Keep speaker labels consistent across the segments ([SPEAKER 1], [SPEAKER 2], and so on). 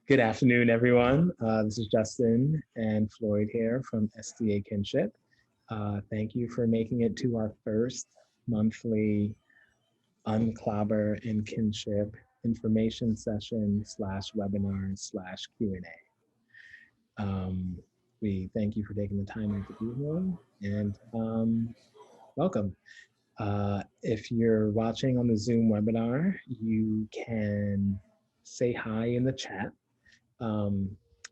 [SPEAKER 1] Good afternoon, everyone. This is Justin and Floyd here from SDA Kinship. Thank you for making it to our first monthly UnClobber and Kinship information session slash webinar slash Q&A. We thank you for taking the time out to be here and welcome. If you're watching on the Zoom webinar, you can say hi in the chat.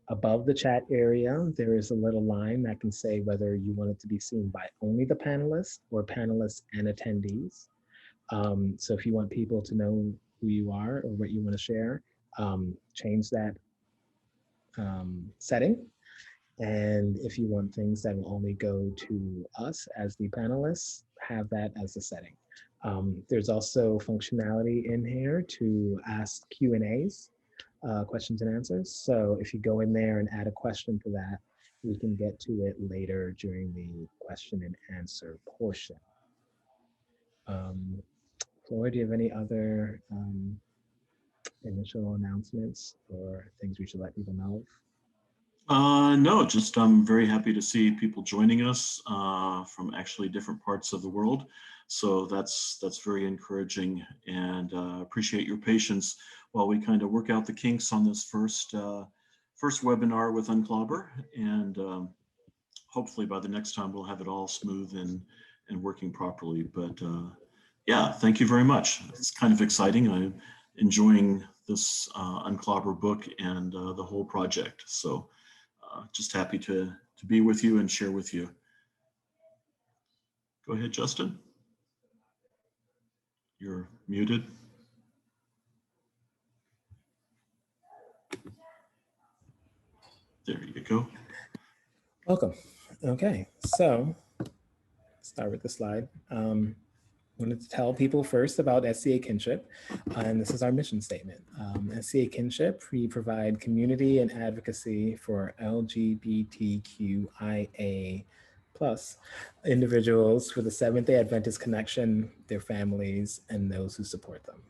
[SPEAKER 1] Above the chat area, there is a little line that can say whether you want it to be seen by only the panelists or panelists and attendees. So if you want people to know who you are or what you want to share, change that setting. And if you want things that will only go to us as the panelists, have that as a setting. There's also functionality in here to ask Q&As. Questions and answers. So if you go in there and add a question to that, we can get to it later during the question and answer portion. Floyd, do you have any other initial announcements or things we should let people know of?
[SPEAKER 2] No, just I'm very happy to see people joining us from actually different parts of the world. So that's very encouraging, and appreciate your patience while we kind of work out the kinks on this first webinar with UnClobber, and hopefully by the next time we'll have it all smooth and working properly. But yeah, thank you very much. It's kind of exciting. I'm enjoying this UnClobber book and the whole project. So just happy to be with you and share with you. Go ahead, Justin. You're muted. There you go.
[SPEAKER 1] Welcome. Okay, so start with the slide. I wanted to tell people first about SCA Kinship, and this is our mission statement. SCA Kinship, we provide community and advocacy for LGBTQIA+ individuals with a Seventh-day Adventist connection, their families, and those who support them.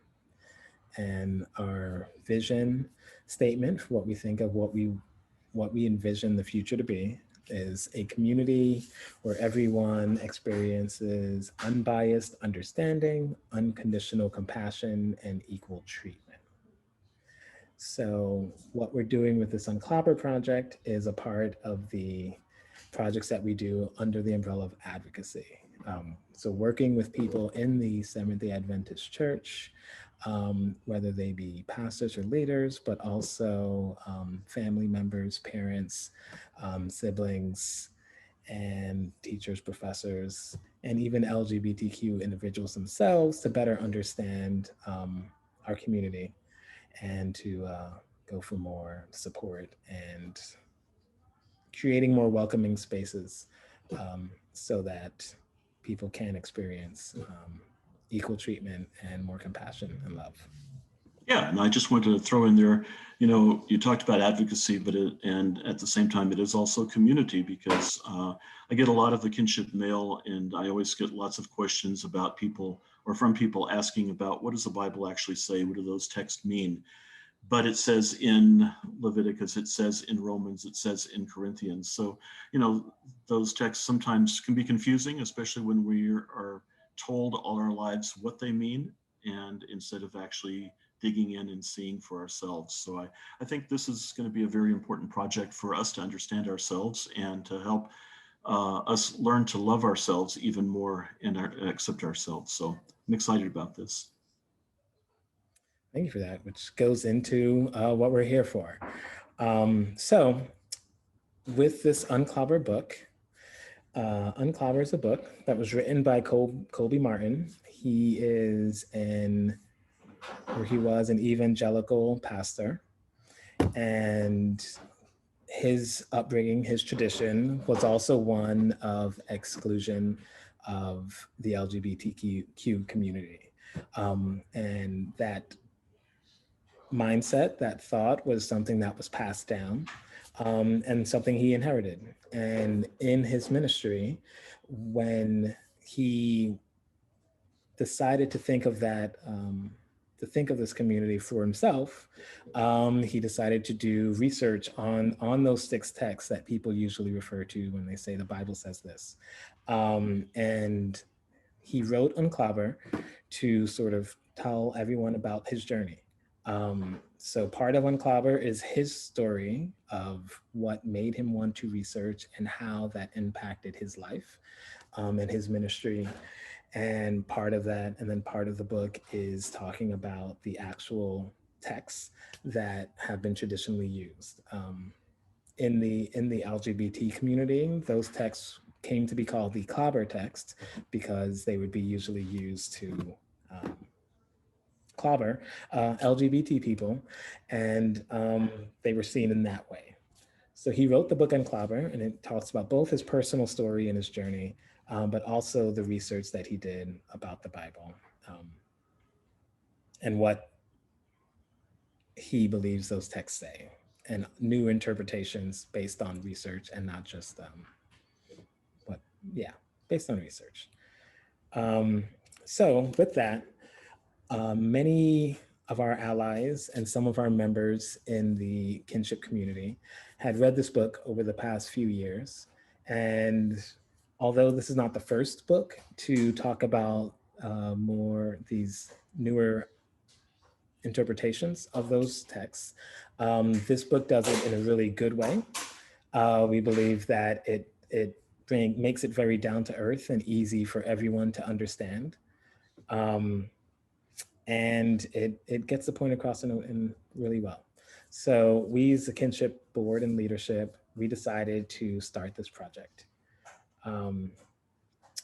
[SPEAKER 1] And our vision statement for what we think of what we envision the future to be is a community where everyone experiences unbiased understanding, unconditional compassion, and equal treatment. So what we're doing with this UnClobber project is a part of the projects that we do under the umbrella of advocacy. So working with people in the Seventh-day Adventist Church, whether they be pastors or leaders, but also family members, parents, siblings, and teachers, professors, and even LGBTQ individuals themselves to better understand our community and to go for more support and creating more welcoming spaces so that people can experience equal treatment and more compassion and love.
[SPEAKER 2] Yeah, and I just wanted to throw in there, you know, you talked about advocacy, but and at the same time, it is also community, because I get a lot of the kinship mail, and I always get lots of questions about people or from people asking about what does the Bible actually say? What do those texts mean? But it says in Leviticus, it says in Romans, it says in Corinthians. So, you know, those texts sometimes can be confusing, especially when we are told all our lives what they mean, and instead of actually digging in and seeing for ourselves. So I think this is going to be a very important project for us to understand ourselves and to help us learn to love ourselves even more and accept ourselves. So I'm excited about this.
[SPEAKER 1] Thank you for that, which goes into what we're here for. So with this UnClobber book, UnClobber is a book that was written by Colby Martin. He was an evangelical pastor, and his upbringing, his tradition was also one of exclusion of the LGBTQ community. And that mindset, that thought was something that was passed down and something he inherited. And in his ministry, when he decided to think of that to think of this community for himself, he decided to do research on those six texts that people usually refer to when they say the Bible says this. And he wrote UnClobber to sort of tell everyone about his journey. So part of UnClobber is his story of what made him want to research and how that impacted his life and his ministry. And part of that, and then part of the book is talking about the actual texts that have been traditionally used. In the LGBT community, those texts came to be called the clobber text because they would be usually used to um, clobber LGBT people, and they were seen in that way. So he wrote the book UnClobber, and it talks about both his personal story and his journey, but also the research that he did about the Bible um, and what he believes those texts say, and new interpretations based on research and not just what, yeah, based on research. Um, so with that, many of our allies and some of our members in the kinship community had read this book over the past few years. And although this is not the first book to talk about more these newer interpretations of those texts, this book does it in a really good way. We believe that it makes it very down to earth and easy for everyone to understand. Um, and it gets the point across in really well. So we, as the kinship board and leadership, we decided to start this project. Um,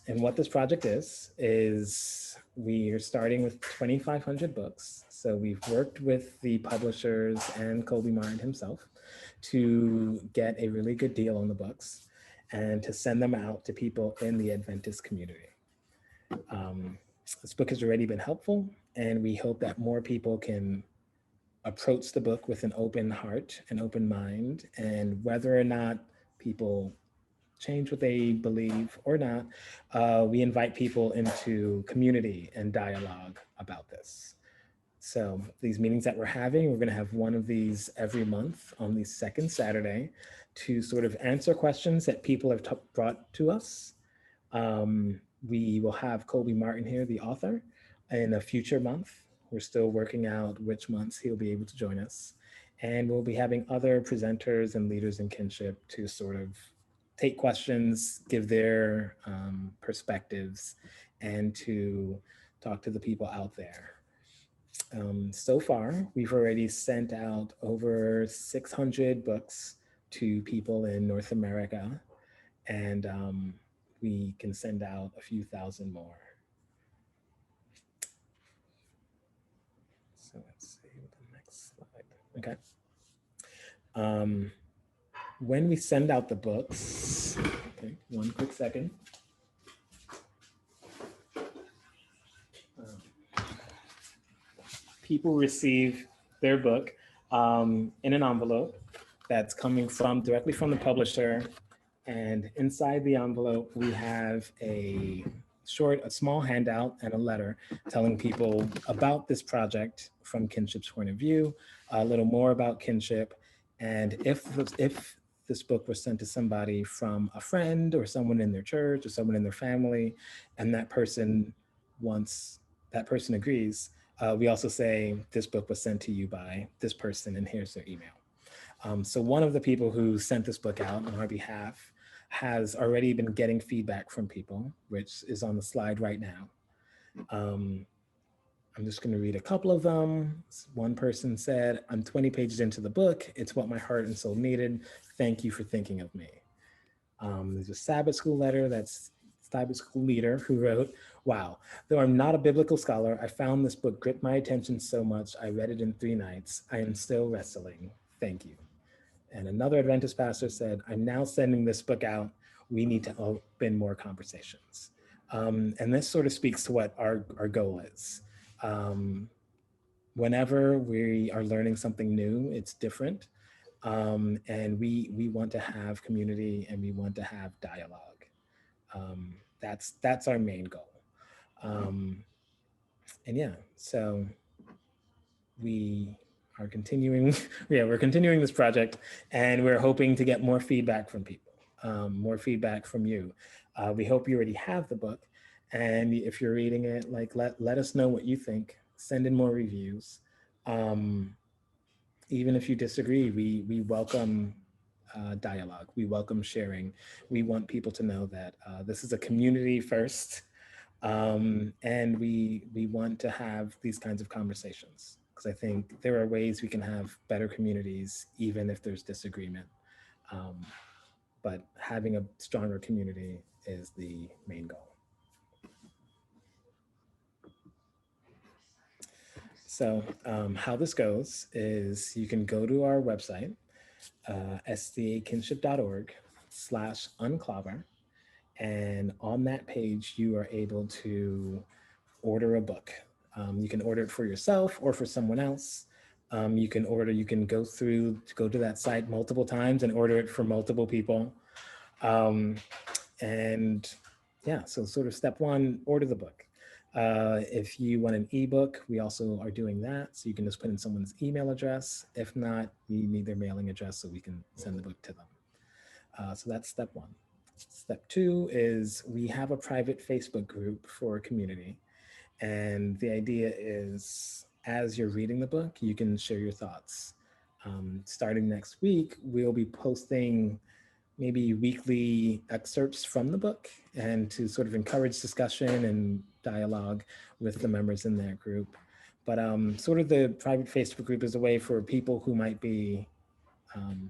[SPEAKER 1] and what this project is we are starting with 2,500 books. So we've worked with the publishers and Colby Martin himself to get a really good deal on the books and to send them out to people in the Adventist community. This book has already been helpful, and we hope that more people can approach the book with an open heart and open mind. And whether or not people change what they believe or not, we invite people into community and dialogue about this. So these meetings that we're having, we're going to have one of these every month on the second Saturday to sort of answer questions that people have brought to us. We will have Colby Martin here, the author, in a future month. We're still working out which months he'll be able to join us. And we'll be having other presenters and leaders in kinship to sort of take questions, give their perspectives, and to talk to the people out there. So far, we've already sent out over 600 books to people in North America, and we can send out a few thousand more. So let's see the next slide. Okay. Um, when we send out the books, okay, one quick second. People receive their book in an envelope that's coming from directly from the publisher. And inside the envelope, we have a small handout and a letter telling people about this project from Kinship's point of view, a little more about Kinship. And if this book was sent to somebody from a friend or someone in their church or someone in their family, and that person agrees, we also say this book was sent to you by this person and here's their email. So one of the people who sent this book out on our behalf has already been getting feedback from people, which is on the slide right now. I'm just going to read a couple of them. One person said, "I'm 20 pages into the book. It's what my heart and soul needed. Thank you for thinking of me." There's a Sabbath school letter that's Sabbath school leader who wrote, "Wow, though I'm not a biblical scholar, I found this book gripped my attention so much I read it in 3 nights. I am still wrestling. Thank you." And another Adventist pastor said, "I'm now sending this book out. We need to open more conversations." And this sort of speaks to what our goal is. Whenever we are learning something new, it's different. And we want to have community and we want to have dialogue. That's our main goal. And yeah, so we are continuing, yeah, we're continuing this project, and we're hoping to get more feedback from people, more feedback from you. We hope you already have the book, and if you're reading it, like let us know what you think. Send in more reviews. Um, Even if you disagree, we welcome dialogue. We welcome sharing. We want people to know that this is a community first, and we want to have these kinds of conversations because I think there are ways we can have better communities even if there's disagreement. Um, but having a stronger community is the main goal. So how this goes is you can go to our website, sdakinship.org/unclobber. And on that page, you are able to order a book. You can order it for yourself or for someone else. You can go to that site multiple times and order it for multiple people. Um, and yeah, so sort of step one, order the book. If you want an ebook, we also are doing that. So you can just put in someone's email address. If not, we need their mailing address so we can send the book to them. So that's step one. Step two is we have a private Facebook group for a community. And the idea is as you're reading the book, you can share your thoughts. Starting next week, we'll be posting maybe weekly excerpts from the book and to sort of encourage discussion and dialogue with the members in that group. But sort of the private Facebook group is a way for people who might be um,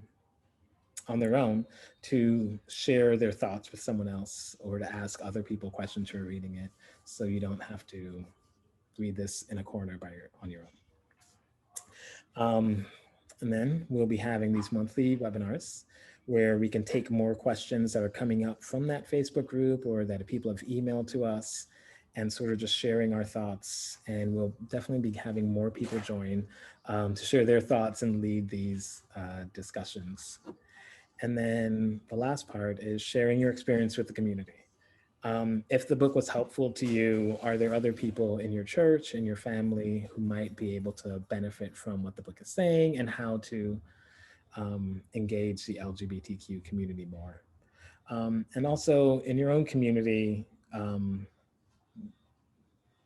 [SPEAKER 1] on their own to share their thoughts with someone else or to ask other people questions who are reading it so you don't have to read this in a corner on your own. And then we'll be having these monthly webinars where we can take more questions that are coming up from that Facebook group or that people have emailed to us and sort of just sharing our thoughts. And we'll definitely be having more people join to share their thoughts and lead these discussions. And then the last part is sharing your experience with the community. If the book was helpful to you, are there other people in your church, in your family, who might be able to benefit from what the book is saying and how to engage the LGBTQ community more? And also in your own community,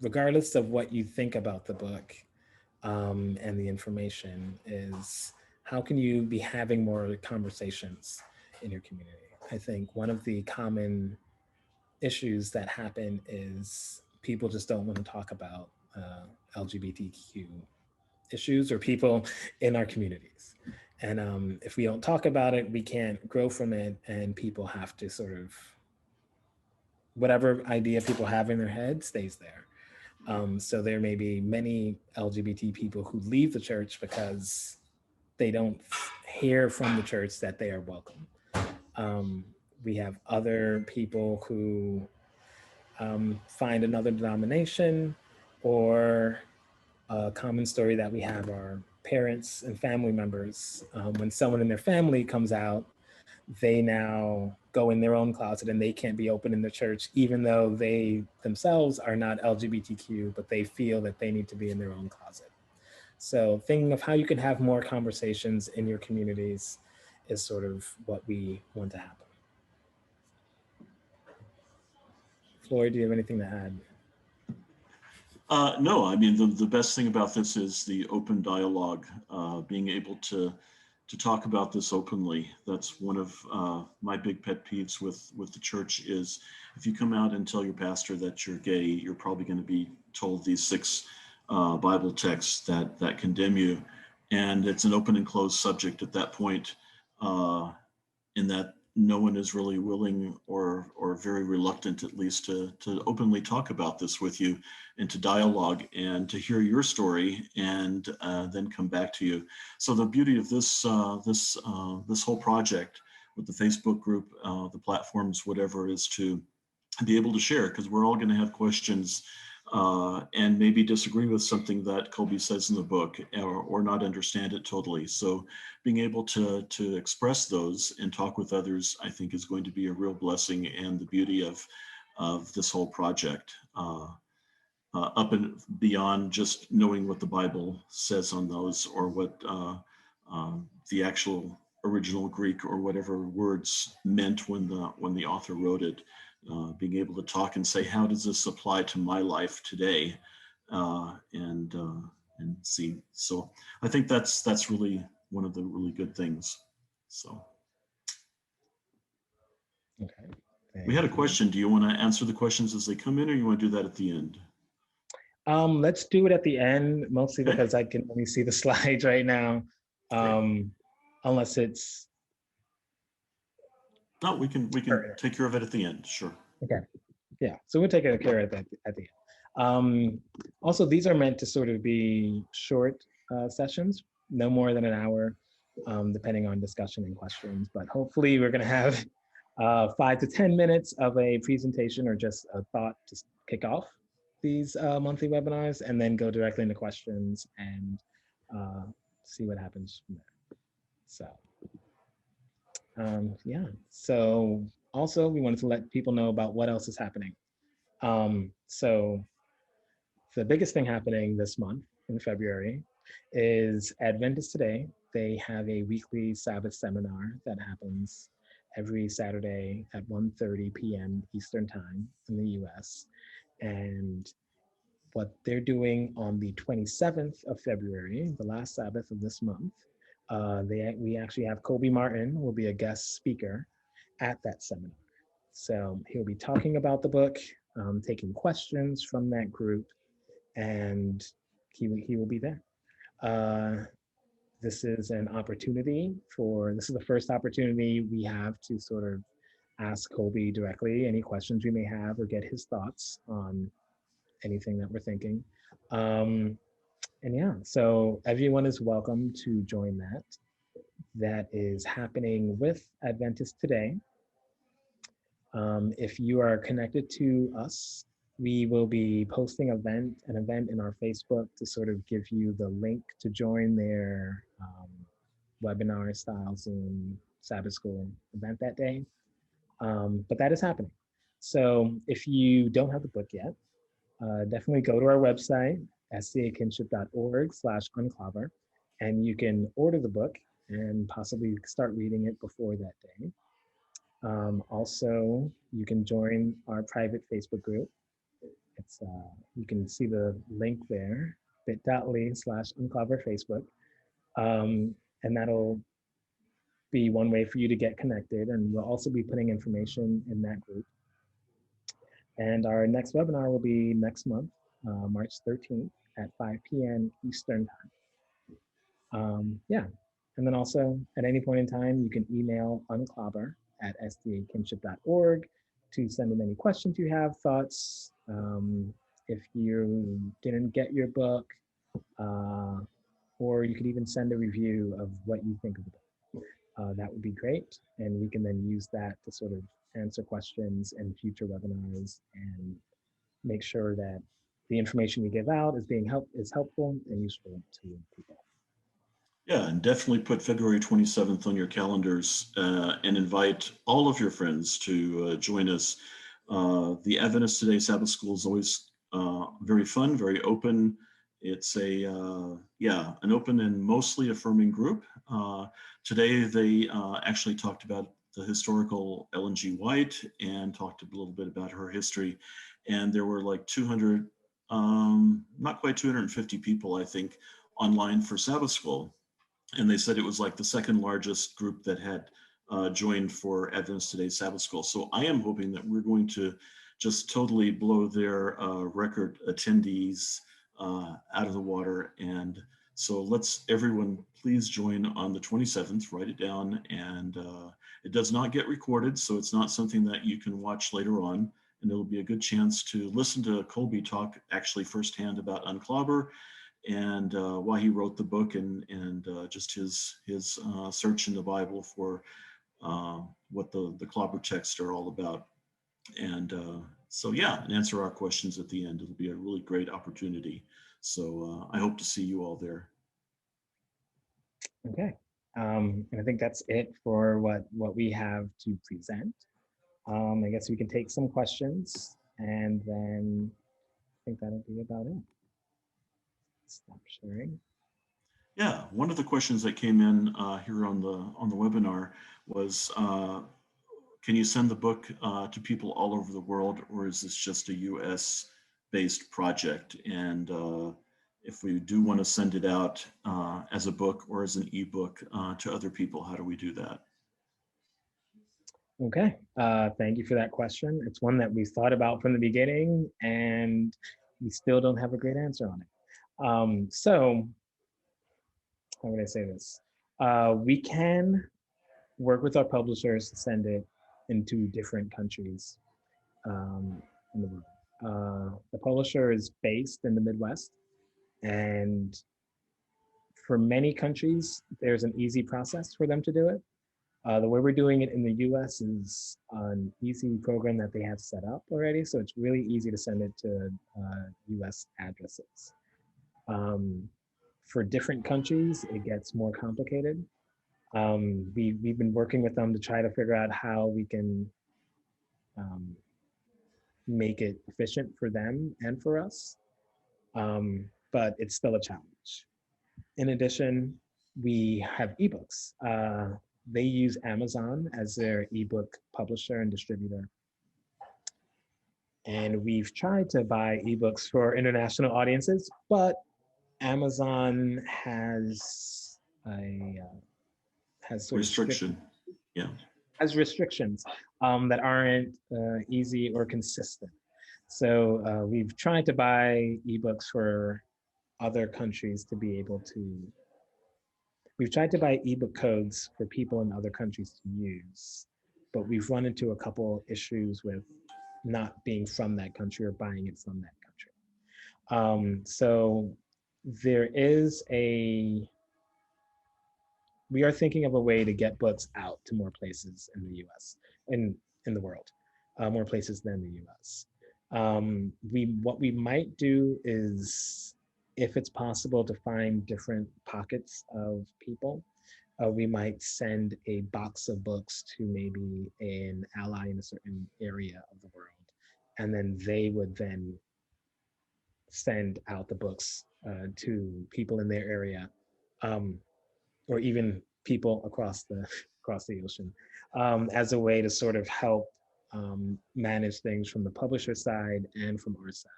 [SPEAKER 1] regardless of what you think about the book and the information, is how can you be having more conversations in your community? I think one of the common issues that happen is people just don't want to talk about LGBTQ issues or people in our communities. And if we don't talk about it, we can't grow from it, and people have to sort of, whatever idea people have in their head stays there. So there may be many LGBT people who leave the church because they don't hear from the church that they are welcome. We have other people who find another denomination, or a common story that we have are parents and family members. When someone in their family comes out, they now go in their own closet and they can't be open in the church, even though they themselves are not LGBTQ, but they feel that they need to be in their own closet. So thinking of how you can have more conversations in your communities is sort of what we want to happen. Floyd, do you have anything to add?
[SPEAKER 2] No, I mean, the best thing about this is the open dialogue, being able to talk about this openly. That's one of my big pet peeves with the church is if you come out and tell your pastor that you're gay, you're probably going to be told these 6 Bible texts that condemn you. And it's an open and closed subject at that point, in that no one is really willing or very reluctant, at least, to openly talk about this with you and to dialogue and to hear your story and then come back to you. So the beauty of this whole project with the Facebook group, the platforms, whatever, is to be able to share, because we're all going to have questions and maybe disagree with something that Colby says in the book, or not understand it totally. So being able to express those and talk with others, I think, is going to be a real blessing and the beauty of this whole project. up and beyond just knowing what the Bible says on those, or what the actual original Greek or whatever words meant when the author wrote it. Being able to talk and say, how does this apply to my life today? And see. So I think that's really one of the really good things. So
[SPEAKER 1] Okay.
[SPEAKER 2] we had a
[SPEAKER 1] Thank you.
[SPEAKER 2] question. Do you want to answer the questions as they come in, or you want to do that at the end?
[SPEAKER 1] Let's do it at the end, mostly
[SPEAKER 2] Okay.
[SPEAKER 1] because I can only see the slides right now.
[SPEAKER 2] Great.
[SPEAKER 1] Unless it's
[SPEAKER 2] No, we can take care of it at the end. Sure.
[SPEAKER 1] okay. Yeah, so we'll take care of that at the end. Also, these are meant to sort of be short sessions, no more than an hour, depending on discussion and questions. But hopefully, we're going to have 5 to 10 minutes of a presentation or just a thought to kick off these monthly webinars, and then go directly into questions and see what happens from there. So. Yeah, so also we wanted to let people know about what else is happening. So the biggest thing happening this month in February is Adventist Today. They have a weekly Sabbath seminar that happens every Saturday at 1:30 p.m. Eastern Time in the US. And what they're doing on the 27th of February, the last Sabbath of this month, we actually have Kobe Martin will be a guest speaker at that seminar. So he'll be talking about the book, taking questions from that group, and he will be there. This is an opportunity this is the first opportunity we have to sort of ask Kobe directly any questions we may have or get his thoughts on anything that we're thinking. And yeah, so everyone is welcome to join that. That is happening with Adventist Today. If you are connected to us, we will be posting an event in our Facebook to sort of give you the link to join their webinar style Zoom Sabbath School event that day. But that is happening. So if you don't have the book yet, definitely go to our website, stakinship.org/unclobber, and you can order the book and possibly start reading it before that day. Also, you can join our private Facebook group. It's you can see the link there, bit.ly/unclobber Facebook. And that'll be one way for you to get connected. And we'll also be putting information in that group. And our next webinar will be next month, March 13th at 5 p.m. Eastern Time. Yeah. And then also at any point in time, you can email unclobber@stakinship.org to send in any questions you have, thoughts. If you didn't get your book, or you could even send a review of what you think of the book. That would be great. And we can then use that to sort of answer questions in future webinars and make sure that the information we give out is helpful and useful to people.
[SPEAKER 2] Yeah, and definitely put February 27th on your calendars and invite all of your friends to join us. The Adventist Today Sabbath School is always very fun, very open. It's an open and mostly affirming group. Today they actually talked about the historical Ellen G. White and talked a little bit about her history. And there were like 200, not quite 250 people, I think, online for Sabbath School. And they said it was like the second largest group that had joined for Adventist Today Sabbath School. So I am hoping that we're going to just totally blow their record attendees out of the water. And so let's everyone please join on the 27th, write it down. And it does not get recorded, so it's not something that you can watch later on. And it'll be a good chance to listen to Colby talk actually firsthand about UnClobber and why he wrote the book and just his search in the Bible for what the clobber texts are all about. And so, yeah, and answer our questions at the end. It'll be a really great opportunity. So I hope to see you all there.
[SPEAKER 1] Okay. And I think that's it for what we have to present. I guess we can take some questions and then think that'll be about it. Stop sharing.
[SPEAKER 2] Yeah, one of the questions that came in here on the webinar was, can you send the book to people all over the world, or is this just a U.S. based project? And if we do want to send it out as a book or as an ebook to other people, how do we do that?
[SPEAKER 1] Okay, thank you for that question. It's one that we thought about from the beginning, and we still don't have a great answer on it. So, how would I say this? We can work with our publishers to send it into different countries in the world. The publisher is based in the Midwest, and for many countries, there's an easy process for them to do it. The way we're doing it in the US is an easy program that they have set up already. So it's really easy to send it to US addresses. For different countries, it gets more complicated. We've been working with them to try to figure out how we can make it efficient for them and for us. But it's still a challenge. In addition, we have ebooks. They use Amazon as their ebook publisher and distributor. And we've tried to buy ebooks for international audiences, but Amazon has has sort
[SPEAKER 2] Restriction. Yeah.
[SPEAKER 1] has restrictions that aren't easy or consistent. So we've tried to buy ebooks for other countries to be able to. We've tried to buy ebook codes for people in other countries to use, but we've run into a couple issues with not being from that country or buying it from that country. So there is we are thinking of a way to get books out to more places in the US, in the world, more places than the US. What we might do is, if it's possible to find different pockets of people, we might send a box of books to maybe an ally in a certain area of the world, and then they would then send out the books to people in their area, or even people across the ocean, as a way to sort of help manage things from the publisher side and from our side.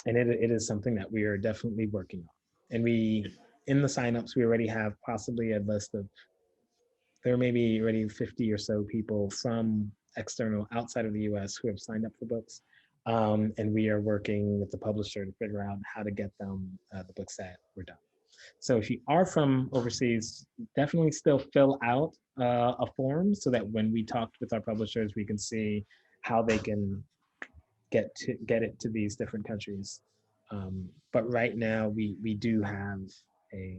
[SPEAKER 1] And it is something that we are definitely working on. And in the signups, we already have possibly a list of, there may be already 50 or so people from external outside of the US who have signed up for books. And we are working with the publisher to figure out how to get them the books that were done. So if you are from overseas, definitely still fill out a form so that when we talk with our publishers, we can see how they can get it to these different countries. But right now, we do have a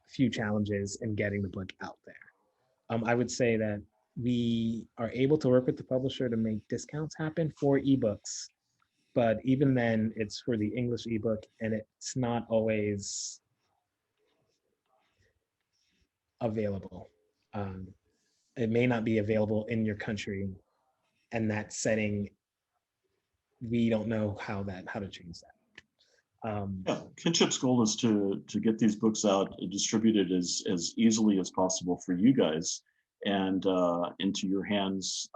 [SPEAKER 1] few challenges in getting the book out there. I would say that we are able to work with the publisher to make discounts happen for ebooks, but even then, it's for the English ebook, and it's not always available. It may not be available in your country, and that setting, we don't know how to change that.
[SPEAKER 2] Yeah, Kinship's goal is to get these books out and distributed as easily as possible for you guys and into your hands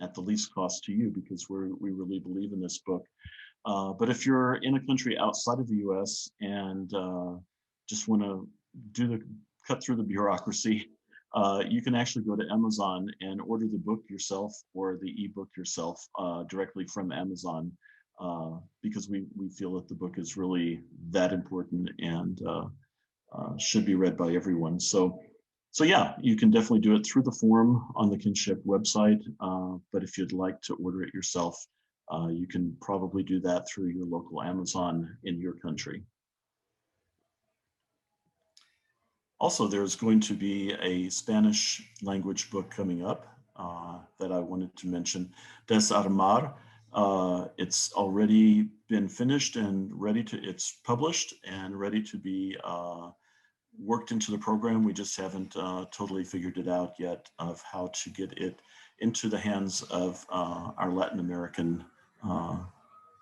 [SPEAKER 2] at the least cost to you, because we really believe in this book. But if you're in a country outside of the U.S. and just want to cut through the bureaucracy, you can actually go to Amazon and order the book yourself or the ebook yourself directly from Amazon, because we feel that the book is really that important and should be read by everyone. So yeah, you can definitely do it through the form on the Kinship website. But if you'd like to order it yourself, you can probably do that through your local Amazon in your country. Also, there's going to be a Spanish language book coming up that I wanted to mention, Desarmar. It's already been finished and it's published and ready to be worked into the program. We just haven't totally figured it out yet of how to get it into the hands of our Latin American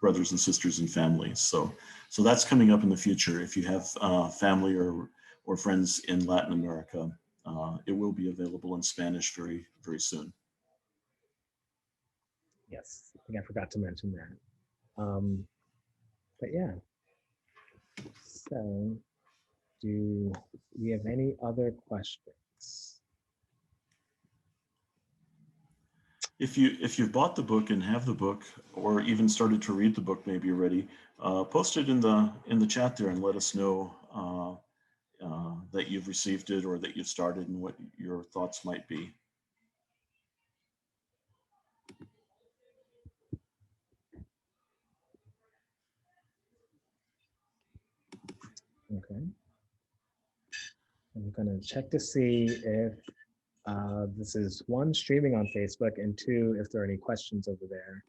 [SPEAKER 2] brothers and sisters and families. So that's coming up in the future. If you have family or friends in Latin America, it will be available in Spanish very, very soon.
[SPEAKER 1] Yes, I think I forgot to mention that. But yeah, so do we have any other questions?
[SPEAKER 2] If you've bought the book and have the book, or even started to read the book maybe already, post it in the chat there and let us know that you've received it or that you've started and what your thoughts might be.
[SPEAKER 1] Okay. I'm gonna check to see if this is one, streaming on Facebook, and two, if there are any questions over there.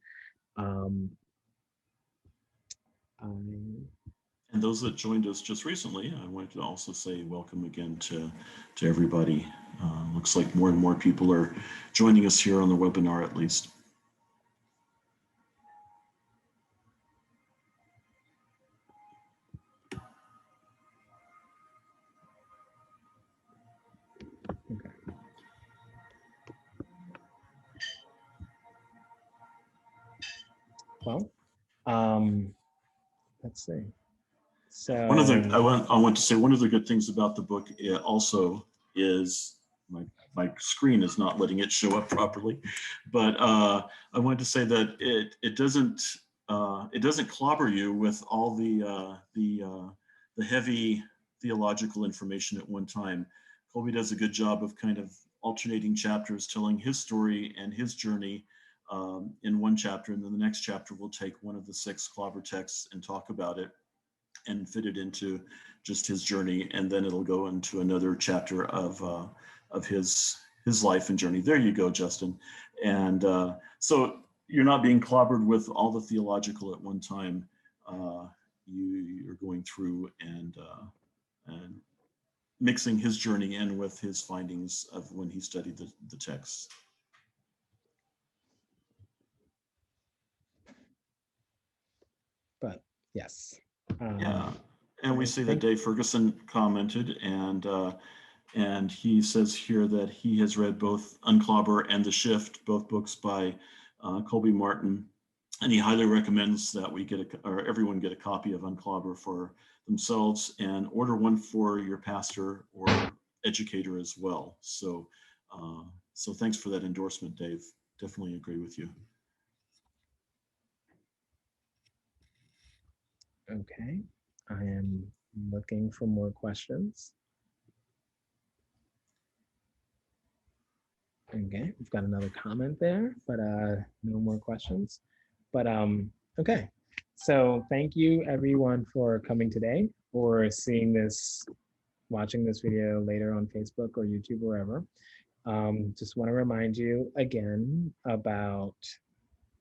[SPEAKER 2] And those that joined us just recently, I wanted to also say welcome again to everybody. Looks like more and more people are joining us here on the webinar at least.
[SPEAKER 1] Okay. Well, let's see. So
[SPEAKER 2] One of the I want to say one of the good things about the book also is my screen is not letting it show up properly, but I wanted to say that it doesn't clobber you with all the heavy theological information at one time. Colby does a good job of kind of alternating chapters, telling his story and his journey in one chapter, and then the next chapter will take one of the 6 clobber texts and talk about it and fit it into just his journey, and then it'll go into another chapter of his life and journey. There you go, Justin. And so you're not being clobbered with all the theological at one time. You're going through and mixing his journey in with his findings of when he studied the texts.
[SPEAKER 1] But yes.
[SPEAKER 2] Yeah, and we see that Dave Ferguson commented, and he says here that he has read both UnClobber and The Shift, both books by Colby Martin, and he highly recommends that we or everyone get a copy of UnClobber for themselves and order one for your pastor or educator as well. So, so thanks for that endorsement, Dave. Definitely agree with you.
[SPEAKER 1] Okay, I am looking for more questions. Okay, we've got another comment there, but no more questions. But okay, so thank you everyone for coming today or seeing this, watching this video later on Facebook or YouTube or wherever. Just want to remind you again about,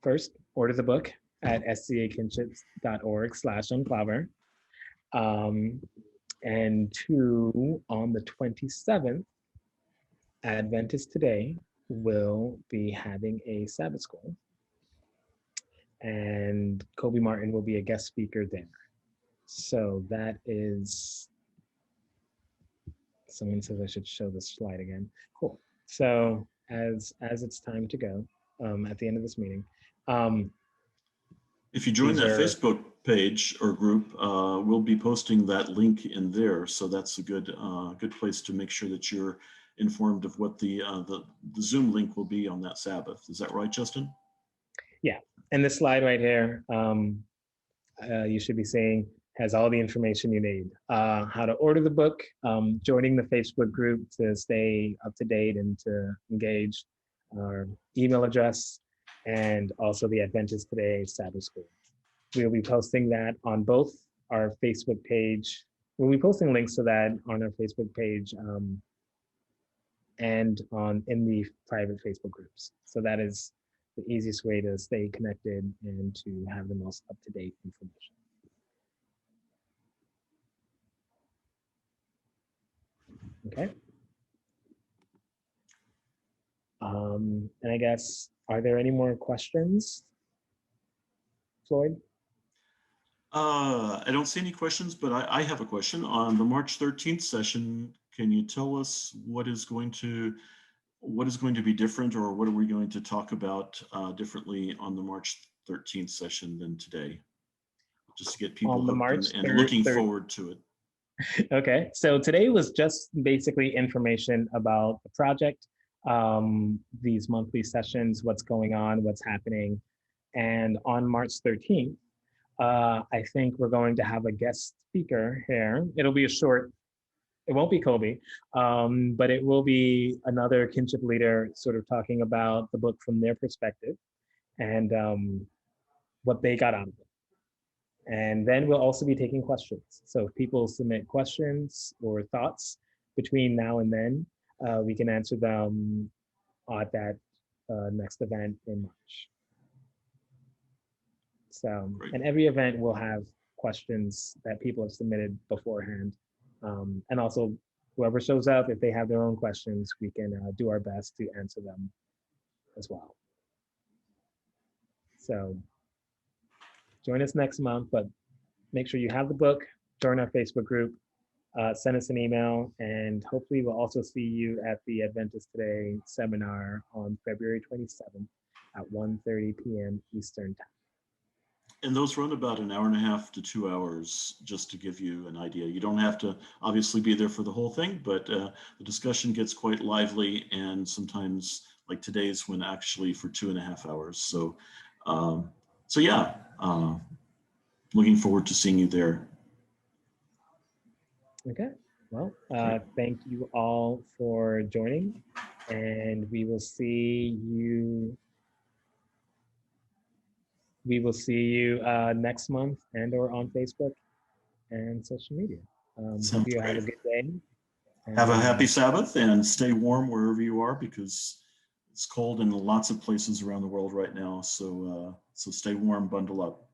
[SPEAKER 1] first, order the book at stakinships.org/unclobber. And two, on the 27th, Adventist Today will be having a Sabbath school, and Colby Martin will be a guest speaker there. So that is, someone says I should show this slide again. Cool. So as it's time to go at the end of this meeting.
[SPEAKER 2] If you join that Facebook page or group, we'll be posting that link in there. So that's a good place to make sure that you're informed of what the Zoom link will be on that Sabbath. Is that right, Justin?
[SPEAKER 1] Yeah, and this slide right here, you should be seeing, has all the information you need. How to order the book, joining the Facebook group to stay up to date and to engage, our email address, and also the Adventist Today Sabbath School. We'll be posting that on both our Facebook page. We'll be posting links to that on our Facebook page and in the private Facebook groups. So that is the easiest way to stay connected and to have the most up-to-date information. Okay. And I guess, are there any more questions, Floyd?
[SPEAKER 2] I don't see any questions, but I have a question. On the March 13th session, can you tell us what is going to be different, or what are we going to talk about differently on the March 13th session than today? Just to get people
[SPEAKER 1] On the
[SPEAKER 2] hooked
[SPEAKER 1] March
[SPEAKER 2] and
[SPEAKER 1] 3rd,
[SPEAKER 2] looking forward to it.
[SPEAKER 1] Okay, so today was just basically information about the project, these monthly sessions, what's going on, what's happening. And on March 13th, I think we're going to have a guest speaker here. It'll be a short, it won't be Kobe, but it will be another kinship leader sort of talking about the book from their perspective and what they got out of it. And then we'll also be taking questions. So if people submit questions or thoughts between now and then, we can answer them at that next event in March. So,
[SPEAKER 2] Great.
[SPEAKER 1] and every event will have questions that people have submitted beforehand. And also, whoever shows up, if they have their own questions, we can do our best to answer them as well. So join us next month, but make sure you have the book, join our Facebook group, send us an email, and hopefully we'll also see you at the Adventist Today seminar on February 27th at 1:30 p.m. Eastern Time.
[SPEAKER 2] And those run about an hour and a half to 2 hours, just to give you an idea. You don't have to obviously be there for the whole thing, but the discussion gets quite lively, and sometimes, like today's, went actually for 2.5 hours. So, yeah, looking forward to seeing you there.
[SPEAKER 1] Okay, well, thank you all for joining, and we will see you. We will see you next month and/or on Facebook and social media. Hope you have a good day.
[SPEAKER 2] Have a happy Sabbath and stay warm wherever you are, because it's cold in lots of places around the world right now. So stay warm, bundle up.